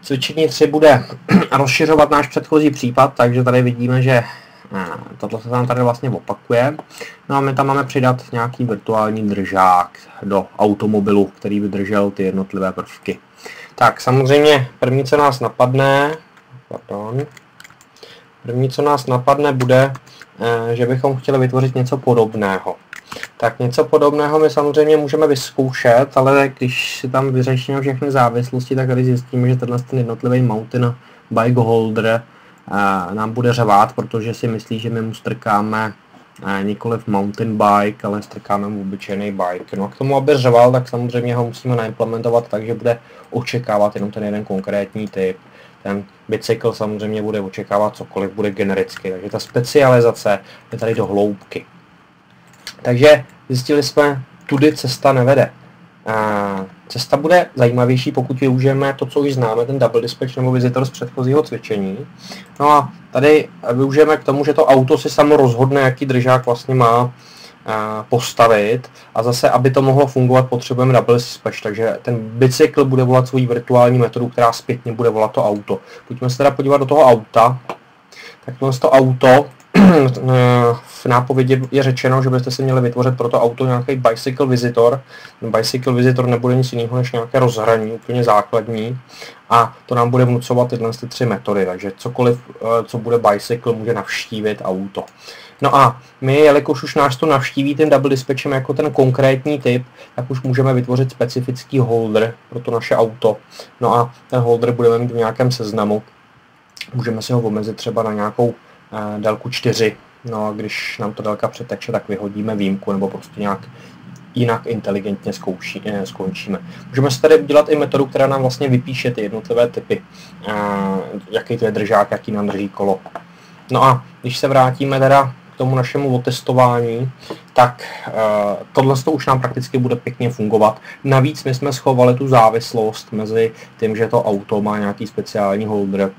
Cvičení 3 bude rozšiřovat náš předchozí případ, takže tady vidíme, že tohle se tam tady vlastně opakuje. No a my tam máme přidat nějaký virtuální držák do automobilu, který by držel ty jednotlivé prvky. Tak samozřejmě první, co nás napadne, bude, že bychom chtěli vytvořit něco podobného. Tak něco podobného my samozřejmě můžeme vyzkoušet, ale když si tam vyřešíme všechny závislosti, tak tady zjistíme, že ten jednotlivý mountain bike holder nám bude řvát, protože si myslí, že my mu strkáme nikoliv mountain bike, ale strkáme mu obyčejný bike. No a k tomu, aby řval, tak samozřejmě ho musíme naimplementovat tak, že bude očekávat jenom ten jeden konkrétní typ. Ten bicykl samozřejmě bude očekávat cokoliv, bude genericky, takže ta specializace je tady do hloubky. Takže zjistili jsme, tudy cesta nevede. Cesta bude zajímavější, pokud využijeme to, co už známe, ten double dispatch nebo visitor z předchozího cvičení. No a tady využijeme k tomu, že to auto si samo rozhodne, jaký držák vlastně má postavit, a zase, aby to mohlo fungovat, potřebujeme double dispatch, takže ten bicykl bude volat svou virtuální metodu, která zpětně bude volat to auto. Pojďme se teda podívat do toho auta. Tak to auto, v nápovědi je řečeno, že byste si měli vytvořit pro to auto nějaký bicycle visitor. Bicycle visitor nebude nic jiného než nějaké rozhraní, úplně základní, a to nám bude vnucovat tyhle 3 metody, takže cokoliv, co bude bicycle, může navštívit auto. No a my, jelikož už nás to navštíví tím double dispatchem jako ten konkrétní typ, tak už můžeme vytvořit specifický holder pro to naše auto. No a ten holder budeme mít v nějakém seznamu. Můžeme si ho omezit třeba na nějakou délku 4. No a když nám to délka přeteče, tak vyhodíme výjimku nebo prostě nějak jinak inteligentně skončíme. Můžeme si tady udělat i metodu, která nám vlastně vypíše ty jednotlivé typy. Jaký to je držák, jaký nám drží kolo. No a když se vrátíme teda k tomu našemu otestování, tak tohle už nám prakticky bude pěkně fungovat. Navíc my jsme schovali tu závislost mezi tím, že to auto má nějaký speciální holder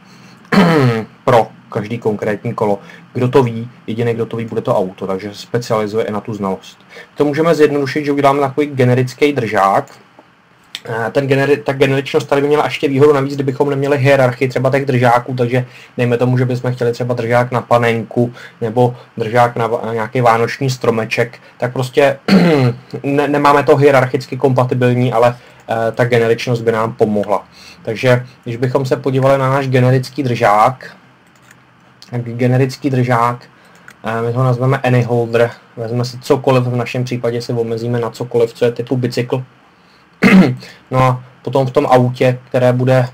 pro každý konkrétní kolo. Kdo to ví, jediný, kdo to ví, bude to auto, takže specializuje i na tu znalost. To můžeme zjednodušit, že uděláme takový generický držák. Ta generičnost tady by měla ještě výhodu navíc, kdybychom neměli hierarchii třeba těch držáků, takže dejme tomu, že bychom chtěli třeba držák na panenku nebo držák na nějaký vánoční stromeček, tak prostě nemáme to hierarchicky kompatibilní, ale ta generičnost by nám pomohla. Takže když bychom se podívali na náš generický držák, my ho nazveme any holder, vezmeme si cokoliv, v našem případě se omezíme na cokoliv, co je typu bicykl. No a potom v tom autě, které bude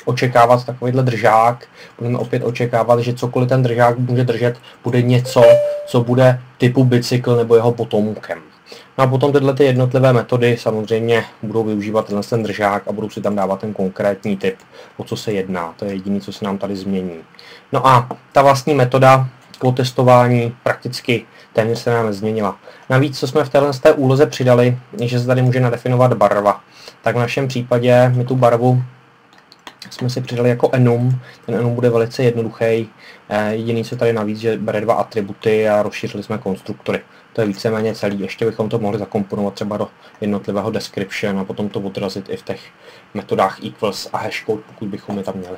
očekávat takovýhle držák, budeme opět očekávat, že cokoliv ten držák může držet, bude něco, co bude typu bicykl nebo jeho potomkem. No a potom tyhle jednotlivé metody samozřejmě budou využívat ten držák a budou si tam dávat ten konkrétní typ, o co se jedná. To je jediné, co se nám tady změní. No a ta vlastní metoda k testování prakticky téměř se nám nezměnila. Navíc, co jsme v té úloze přidali, je, že se tady může nadefinovat barva. Tak v našem případě my tu barvu jsme si přidali jako enum. Ten enum bude velice jednoduchý. Jediný, co tady navíc, že bere 2 atributy a rozšířili jsme konstruktory. To je víceméně celý. Ještě bychom to mohli zakomponovat třeba do jednotlivého description a potom to odrazit i v těch metodách equals a hashcode, pokud bychom je tam měli.